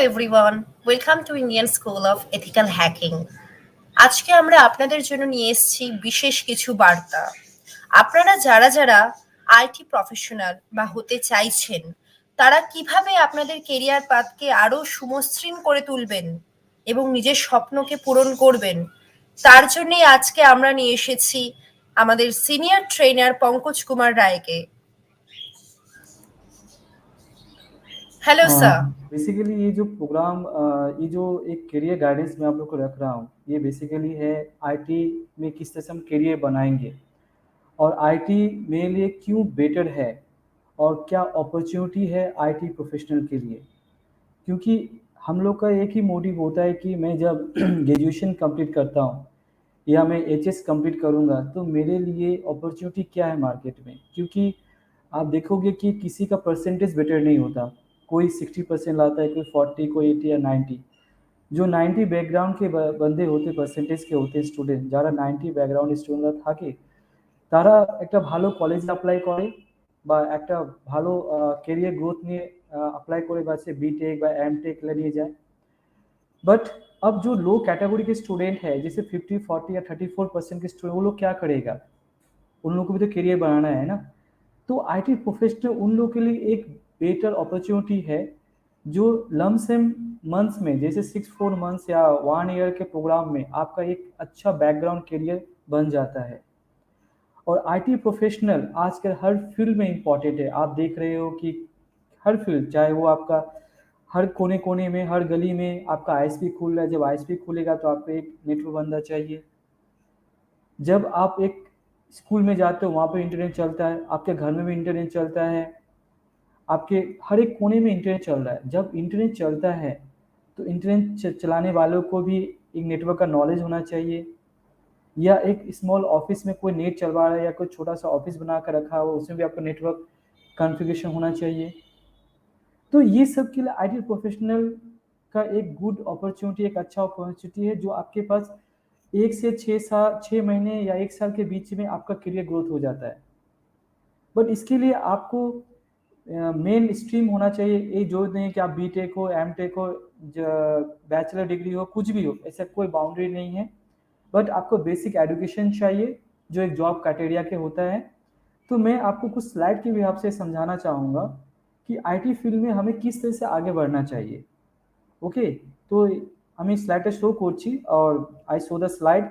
Everyone, welcome to Indian school of ethical hacking. আজকে আমরা আপনাদের জন্য নিয়ে এসেছি বিশেষ কিছু বার্তা। আপনারা যারা যারা আইটি প্রফেশনাল বা হতে চাইছেন, তারা কিভাবে আপনাদের কেরিয়ার পাথকে আরো সুমসৃণ করে তুলবেন এবং নিজের স্বপ্নকে পূরণ করবেন, তার জন্যই আজকে আমরা নিয়ে এসেছি আমাদের সিনিয়র ট্রেনার পঙ্কজ কুমার রায়কে। Hello sir. बेसिकली ये जो प्रोग्राम ये जो एक करियर गाइडेंस मैं आप लोग को रख रहा हूँ, ये बेसिकली है आईटी में किस तरह से हम करियर बनाएंगे और आईटी मेरे लिए क्यों बेटर है और क्या अपॉर्चुनिटी है आईटी प्रोफेशनल के लिए। क्योंकि हम लोग का एक ही मोटिव होता है कि मैं जब ग्रेजुएशन कंप्लीट करता हूँ या मैं एचएस कंप्लीट करूँगा तो मेरे लिए अपॉर्चुनिटी क्या है मार्केट में। क्योंकि आप देखोगे कि किसी का परसेंटेज बेटर नहीं होता, कोई 60% लाता है, कोई 40, कोई 80 या 90। जो 90 ব্যাকগ্রাউন্ড के बंदे होते परसेंटेज के होते স্টুডেন্ট, যারা 90 ব্যাকগ্রাউন্ড স্টুডেন্টরা থাকে তারা একটা ভালো কলেজ অ্যাপ্লাই করে বা একটা ভালো কেরিয়ার গ্রোথ নিয়ে अप्लाई করে বাসে बीटेक বা एमटेक নিয়ে যায়। बट अब जो लो कैटेगरी के स्टूडेंट है जैसे 50, 40 या 34% के स्टूडेंट, वो लोग क्या करेगा? उन लोगों को भी तो करियर बनाना है ना। तो आईटी प्रोफेशनल उन लोगों के लिए एक बेटर अपॉर्चुनिटी है जो लमसम मंथ्स में, जैसे 6-4 मंथ्स या 1 ईयर के प्रोग्राम में आपका एक अच्छा बैकग्राउंड करियर बन जाता है। और आईटी प्रोफेशनल आजकल हर फील्ड में इम्पॉर्टेंट है। आप देख रहे हो कि हर फील्ड, चाहे वो आपका हर कोने कोने में, हर गली में आपका आईएसपी खुल रहा है। जब आईएसपी खुलेगा तो आपको एक नेटवर्क बंदा चाहिए। जब आप एक स्कूल में जाते हो वहाँ पे इंटरनेट चलता है, आपके घर में भी इंटरनेट चलता है, आपके हर एक कोने में इंटरनेट चल रहा है। जब इंटरनेट चलता है तो इंटरनेट चलाने वालों को भी एक नेटवर्क का नॉलेज होना चाहिए। या एक स्मॉल ऑफिस में कोई नेट चलवा रहा है या कोई छोटा सा ऑफिस बना कर रखा हुआ, उसमें भी आपका नेटवर्क कॉन्फ़िगरेशन होना चाहिए। तो ये सब के लिए आईटी प्रोफेशनल का एक गुड अपॉर्चुनिटी, एक अच्छा अपॉर्चुनिटी है जो आपके पास 1 से 6 महीने या 1 साल के बीच में आपका करियर ग्रोथ हो जाता है। बट इसके लिए आपको मेन स्ट्रीम होना चाहिए। ये जो नहीं कि आप बीटेक हो, एमटेक हो, बैचलर डिग्री हो, कुछ भी हो, ऐसा कोई बाउंड्री नहीं है। बट आपको बेसिक एजुकेशन चाहिए जो एक जॉब क्राइटेरिया के होता है। तो मैं आपको कुछ स्लाइड के हिसाब से समझाना चाहूँगा कि आईटी फील्ड में हमें किस तरह से आगे बढ़ना चाहिए। ओके, तो আমি স্লাইডটা শো করছি और I show the slide,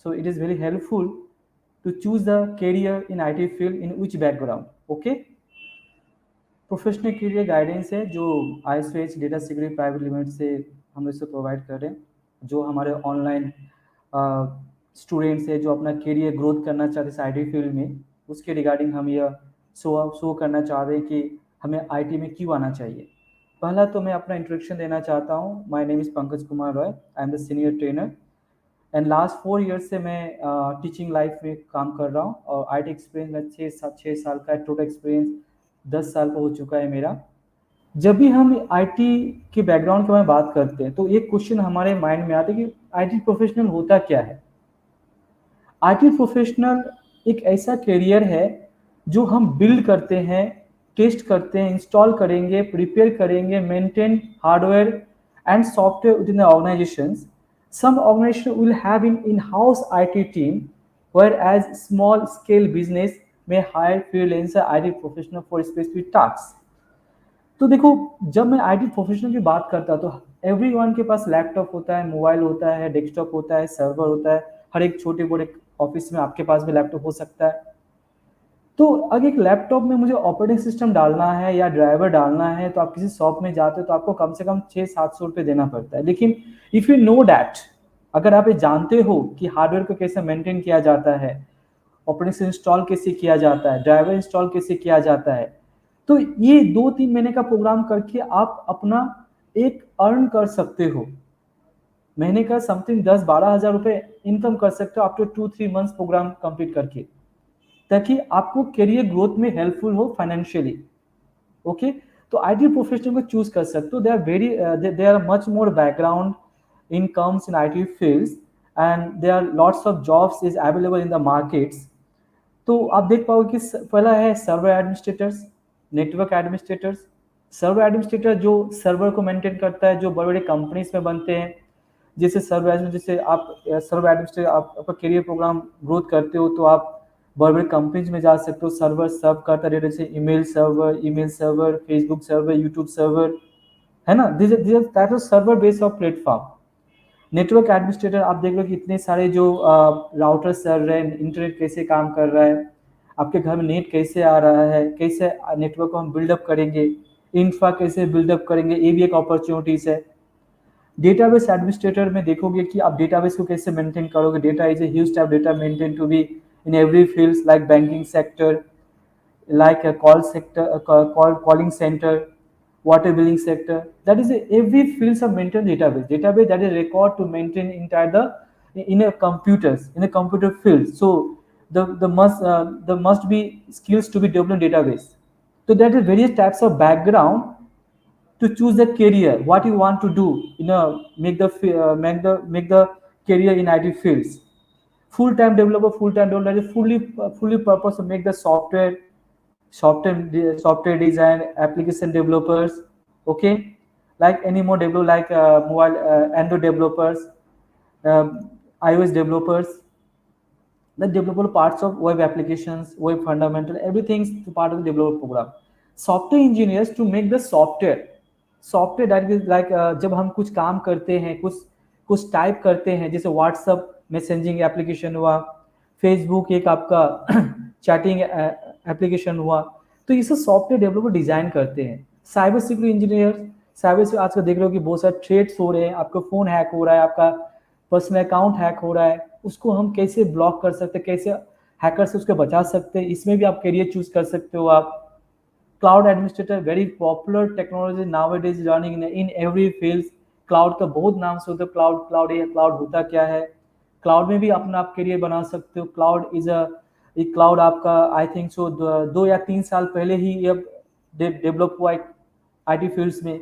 so it is very helpful to choose the career in IT field in which background. Okay, professional career guidance है जो ISOEH data security private limited से हम इसको प्रोवाइड कर रहे हैं। जो हमारे ऑनलाइन स्टूडेंट्स है जो अपना करियर ग्रोथ करना चाहते हैं आईटी फील्ड में, उसके रिगार्डिंग हम यह शो करना चाह रहे हैं कि हमें आईटी में क्यों आना चाहिए। पहला तो मैं अपना इंट्रोडक्शन देना चाहता हूँ। My name is Pankaj Kumar Roy, I am the senior trainer and last 4 years से मैं टीचिंग लाइफ में काम कर रहा हूँ। और आईटी एक्सपीरियंस में 6 साल का टोटल एक्सपीरियंस 10 साल का हो चुका है मेरा। जब भी हम आईटी के बैकग्राउंड के बारे में बात करते हैं तो एक क्वेश्चन हमारे माइंड में आता है कि आईटी प्रोफेशनल होता क्या है। आईटी प्रोफेशनल एक ऐसा करियर है जो हम बिल्ड करते हैं, टेस्ट करते हैं, इंस्टॉल करेंगे, प्रिपेयर करेंगे, maintain hardware and software with in the organisations. Some organization will have an in-house IT team, whereas small scale business may hire freelancer IT professional for specific tasks. तो देखो, जब मैं IT professional की बात करता तो everyone के पास laptop होता है, मोबाइल होता है, डेस्कटॉप होता है, सर्वर होता है। हर एक छोटे बड़े ऑफिस में आपके पास भी लैपटॉप हो सकता है। तो अगर एक लैपटॉप में मुझे ऑपरेटिंग सिस्टम डालना है या ड्राइवर डालना है तो आप किसी शॉप में जाते हो तो आपको कम से कम 600-700 रुपये देना पड़ता है। लेकिन इफ़ यू नो डैट, अगर आप ये जानते हो कि हार्डवेयर को कैसे मेंटेन किया जाता है, ऑपरेटिंग सिस्टम इंस्टॉल कैसे किया जाता है, ड्राइवर इंस्टॉल कैसे किया जाता है, तो ये 2-3 महीने का प्रोग्राम करके आप अपना एक अर्न कर सकते हो। महीने का समथिंग 10-12 हज़ार रुपये इनकम कर सकते हो आफ्टर 2-3 मंथ्स प्रोग्राम कंप्लीट करके, ताकि आपको करियर ग्रोथ में हेल्पफुल हो फाइनेंशियली। ओके, तो आईटी प्रोफेशनल को चूज कर सकते हो। They are much more background incomes in IT fields and there are lots of jobs is available in the markets। तो आप देख पाओगे कि पहला है server administrators, network administrators, server administrator जो सर्वर को मेंटेन करता है, जो बड़े बड़े कंपनीज में बनते हैं, जैसे सर्वर जैसे आप सर्वर एडमिनिस्ट्रेटर आप आपका करियर प्रोग्राम ग्रोथ करते हो तो आप बड़े बड़े कंपनीज में जा सकते हो। सर्वर सर्व करता है, जैसे email server, Facebook server, YouTube server, है ना। This that is server based of platform. Network administrator आप देख लो कि इतने सारे जो राउटर चल रहे हैं, इंटरनेट कैसे काम कर रहा है, आपके घर में नेट कैसे आ रहा है, कैसे नेटवर्क को हम बिल्डअप करेंगे, इंफ्रा कैसे बिल्डअप करेंगे, ये भी एक अपॉर्चुनिटीज है। डेटाबेस एडमिनिस्ट्रेटर में देखोगे कि आप डेटाबेस को कैसे मेंटेन करोगे। Data is a huge type data maintain to be in every fields like banking sector, like a call sector, calling center, water billing sector. That is every fields of maintain database that is record to maintain entire the in a computers in a computer field. So the must be skills to be developed in database. So that is various types of background to choose the career what you want to do, make the career in IT fields. Full time developer is fully purpose to make the software design, application developers, okay, like any more developer, like mobile Android developers, iOS developers, the developer parts of web applications, web fundamental, everything is part of the developer program. Software engineers to make the software that is like जब हम कुछ काम करते हैं, कुछ type करते हैं, जैसे व्हाट्सअप मैसेजिंग एप्लीकेशन हुआ, फेसबुक एक आपका चैटिंग एप्लीकेशन हुआ, तो ये सब सॉफ्टवेयर डेवलपर डिजाइन करते हैं। साइबर सिक्योरिटी इंजीनियर, साइबर से आजकल देख रहे हो कि बहुत सारे थ्रेट्स हो रहे हैं, आपका फोन हैक हो रहा है, आपका पर्सनल अकाउंट हैक हो रहा है, उसको हम कैसे ब्लॉक कर सकते हैं, कैसे हैकर से उसको बचा सकते हैं, इसमें भी आप करियर चूज कर सकते हो आप। Cloud administrator, very popular technology nowadays running in every field. Cloud का बहुत नाम से होता है, क्लाउड होता क्या है, क्लाउड में भी अपना आप करियर बना सकते हो। क्लाउड आपका आई थिंक सो 2 या 3 साल पहले ही ये डेवलप हुआ आईटी फील्ड्स में।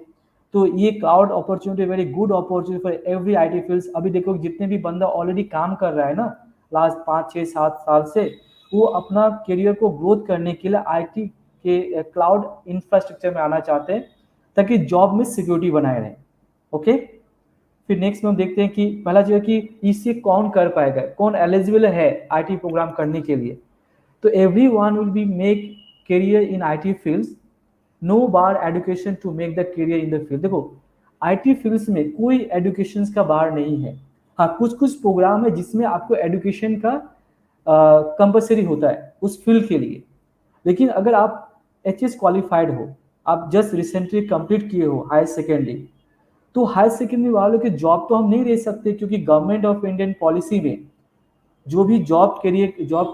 तो ये cloud opportunity very good opportunity for every IT fields. अभी देखो जितने भी बंदा ऑलरेडी काम कर रहा है ना लास्ट 5, 6, 7 साल से, वो अपना करियर को ग्रोथ करने के लिए आईटी के क्लाउड इंफ्रास्ट्रक्चर में आना चाहते हैं ताकि जॉब में सिक्योरिटी बनाए रहे। ओके, फिर नेक्स्ट में हम देखते हैं कि पहला जो है कि इसे कौन कर पाएगा, कौन एलिजिबल है आईटी प्रोग्राम करने के लिए। तो everyone will be make career in IT fields, no bar education to make the career in the field. देखो आईटी फील्ड्स में कोई एजुकेशन का बार नहीं है। हाँ, कुछ प्रोग्राम है जिसमें आपको एजुकेशन का कंपलसरी होता है उस फील्ड के लिए, लेकिन अगर आप एचएस क्वालिफाइड हो, आप जस्ट रिसेंटली कंप्लीट किए हो हायर सेकेंडरी, तो हायर सेकेंडरी वालों के जॉब तो हम नहीं दे सकते, क्योंकि गवर्नमेंट ऑफ इंडियन पॉलिसी में जो भी जॉब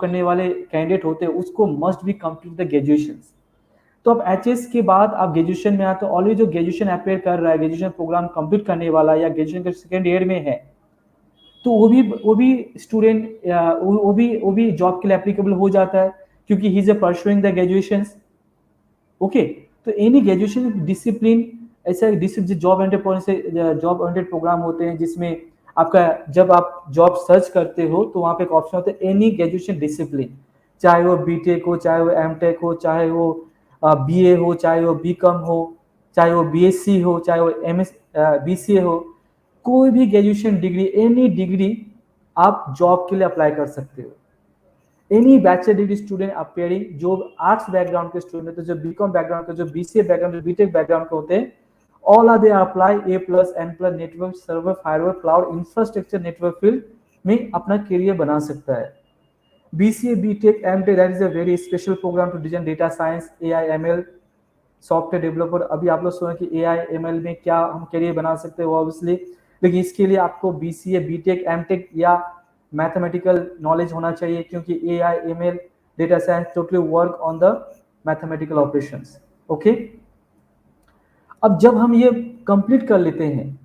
करने वाले कैंडिडेट होते हैं उसको must be complete the graduation. तो अब एचएस के बाद आप ग्रेजुएशन में आए, तो ऑलरेडी जो ग्रेजुएशन अपेयर कर रहा है, ग्रेजुएशन प्रोग्राम कंप्लीट करने वाला या ग्रेजुएशन के सेकेंड ईयर में है, तो वो भी स्टूडेंट वो भी जॉब के लिए एप्लीकेबल हो जाता है, क्योंकि he is pursuing the graduation. Okay, तो एनी ग्रेजुएशन डिसिप्लिन ऐसा जॉब ओरिएंटेड प्रोग्राम होते हैं जिसमें आपका जब आप जॉब सर्च करते हो तो वहाँ पे एक ऑप्शन होता है एनी ग्रेजुएशन डिसिप्लिन, चाहे वो बीटेक हो, चाहे वो एमटेक हो, चाहे वो बीए हो, चाहे वो बीकॉम हो, चाहे वो बीएससी हो, चाहे वो बीसीए हो, कोई भी ग्रेजुएशन डिग्री, एनी डिग्री आप जॉब के लिए अप्लाई कर सकते हो। Any bachelor degree student appearing, जो आर्ट्स बैकग्राउंड के स्टूडेंट होते हैं, जो बीकॉम बैकग्राउंड के, जो बीसीए बैकग्राउंड, जो बीटेक बैकग्राउंड के होते हैं, all are they apply A+ N+ network server firewall cloud infrastructure network field में अपना करियर बना सकता है। BCA BTech MTech that is a very special program to design data science, AI ML, software developer. अभी आप लोग सुने कि एआई एमएल में क्या हम करियर बना सकते हैं ऑब्वियसली, लेकिन इसके लिए आपको बीसीए बीटेक एमटेक या मैथमेटिकल नॉलेज होना चाहिए, क्योंकि AI ML data science totally work on the mathematical operations. Okay, अब जब हम ये कंप्लीट कर लेते हैं,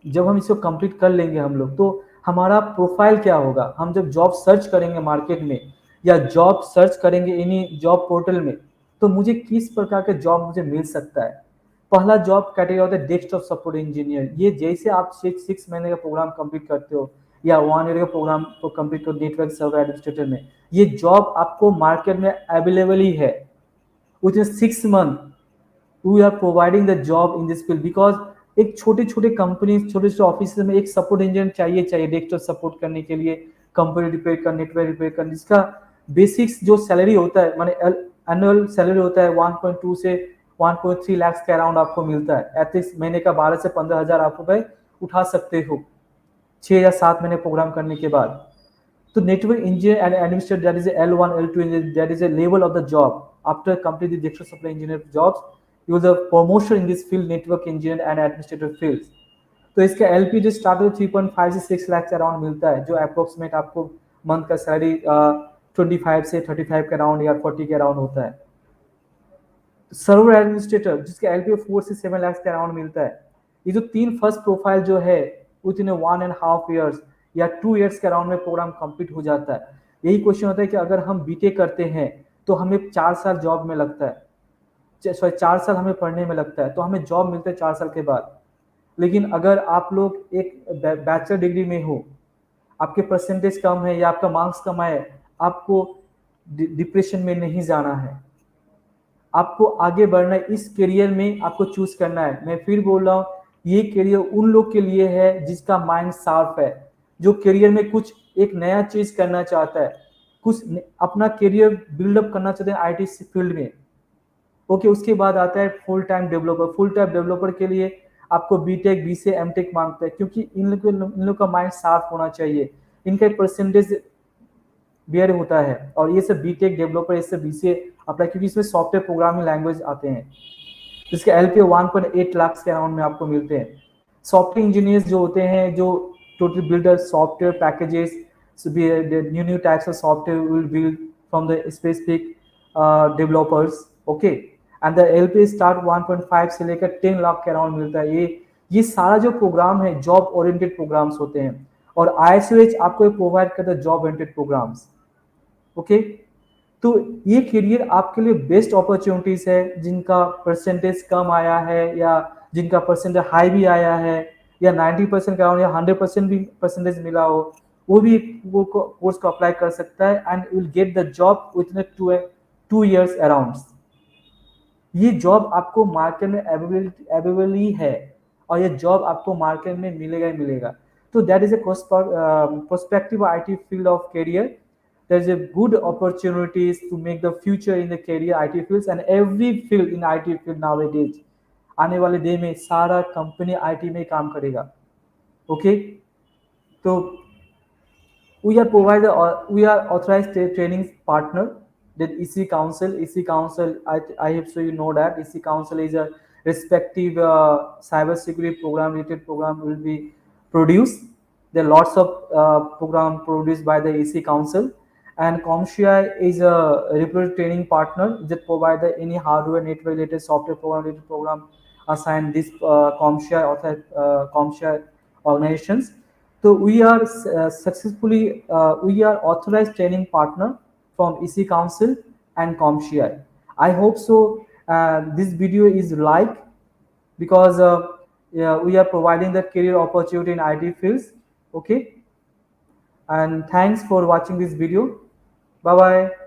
जब हम इसको कंप्लीट कर लेंगे हम लोग, तो हमारा प्रोफाइल क्या होगा। हम जब जॉब सर्च करेंगे मार्केट में या जॉब सर्च करेंगे इन्हीं जॉब पोर्टल में, तो मुझे किस प्रकार के जॉब मुझे मिल सकता है। पहला जॉब कैटेगरी होता है डेस्कटॉप सपोर्ट इंजीनियर। ये जैसे आप 6 महीने का प्रोग्राम कंप्लीट करते हो या 1 ईयर का प्रोग्राम को कंप्लीट करो नेटवर्क सर्वर एडमिनिस्ट्रेटर में, ये जॉब आपको मार्केट में अवेलेबल ही है। Within 6 month we are providing the job in this field because एक छोटे छोटे कंपनी छोटे छोटे ऑफिस में एक सपोर्ट इंजीनियर चाहिए डेस्कटॉप सपोर्ट करने के लिए, कंप्यूटर रिपेयर करने, नेटवर्क रिपेयर करने, जिसका बेसिक्स जो सैलरी होता है माने एनुअल सैलरी होता है 1.2 से 1.3 लाख के अराउंड आपको मिलता है। एटलीस्ट महीने का 12 से 15 हज़ार आप रुपए उठा सकते हो 6 या 7 महीने प्रोग्राम करने के बाद। तो network engineer and administrator, that is a L1, L2 engineer, that is a level of the job. After completing the extra supply engineer jobs, you will the promotion in this field, network engineer and administrator fields. तो इसका LP जो start हो 3.5 से 6 लाख के around मिलता है, जो approximate आपको मंथ का सैलरी 25 से 35 के अराउंड या 40 के अराउंड होता है। सर्वर एडमिनिस्ट्रेटर जिसका LP 4 से 7 लाख के अराउंड मिलता है। ये जो 3 फर्स्ट प्रोफाइल जो है विद इन 1.5 years या 2 years के अराउंड में प्रोग्राम कंप्लीट हो जाता है। यही क्वेश्चन होता है कि अगर हम बीटेक करते हैं तो हमें 4 साल जॉब में लगता है, सॉरी 4 साल हमें पढ़ने में लगता है, तो हमें जॉब मिलता है 4 साल के बाद। लेकिन अगर आप लोग एक बैचलर डिग्री में हो, आपके परसेंटेज कम है या आपका मार्क्स कम है, आपको डिप्रेशन में नहीं जाना है, आपको आगे बढ़ना है, इस करियर में आपको चूज करना है। मैं फिर बोल रहा हूँ, ये करियर उन लोग के लिए है जिसका माइंड शार्प है, जो करियर में कुछ एक नया चीज करना चाहता है, कुछ अपना करियर बिल्डअप करना चाहते हैं आईटी फील्ड में। ओके, उसके बाद आता है full time developer. Full time developer के लिए आपको बीटेक, बीसीए, एमटेक मांगता है, क्योंकि इन लोग का माइंड शार्प होना चाहिए, इनका परसेंटेज बियर होता है। और ये सब बीटेक डेवलपर, ये सब बीसीए अप्लाई, क्योंकि इसमें सॉफ्टवेयर प्रोग्रामिंग लैंग्वेज आते हैं, जिसके एलपी 1.8 लाख के अराउंड में आपको मिलते हैं। सॉफ्टवेयर इंजीनियर्स जो होते हैं, जो total builder software packages, new types of software will build from the specific developers. Okay, and the LP start 1.5 से लेकर 10 लाख के अराउंड मिलता है। ये सारा जो प्रोग्राम है जॉब ओरिएंटेड प्रोग्राम्स होते हैं, और आईएसओएच आपको प्रोवाइड करता है जॉब ओरिएंटेड प्रोग्राम्स। ओके, तो ये करियर आपके लिए बेस्ट अपॉर्चुनिटीज है, जिनका परसेंटेज कम आया है या जिनका परसेंटेज हाई भी आया है, या 90% का या 100% भी परसेंटेज मिला हो, वो भी वो कोर्स को अप्लाई कर सकता है and will get the job with in 2 years around. ये जॉब आपको मार्केट में अवेलेबल ही है, और ये जॉब आपको मार्केट में मिलेगा ही मिलेगा। तो that is a perspective IT field of career. There's a good opportunities to make the future in the career IT fields, and every field in IT field nowadays, आने वाले डे में सारा company IT में काम करेगा। Okay, तो we are authorized training partner that EC Council. I hope so you know that EC Council is a respective cyber security program related program will be produced. There are lots of program produced by the EC Council, and CompTIA is a reputed training partner that provide any hardware, network related, software program assigned this CompTIA organizations. So we are we are authorized training partner from EC Council and CompTIA. I hope so this video is like, because yeah, we are providing the career opportunity in IT fields. Okay, and thanks for watching this video. Bye bye.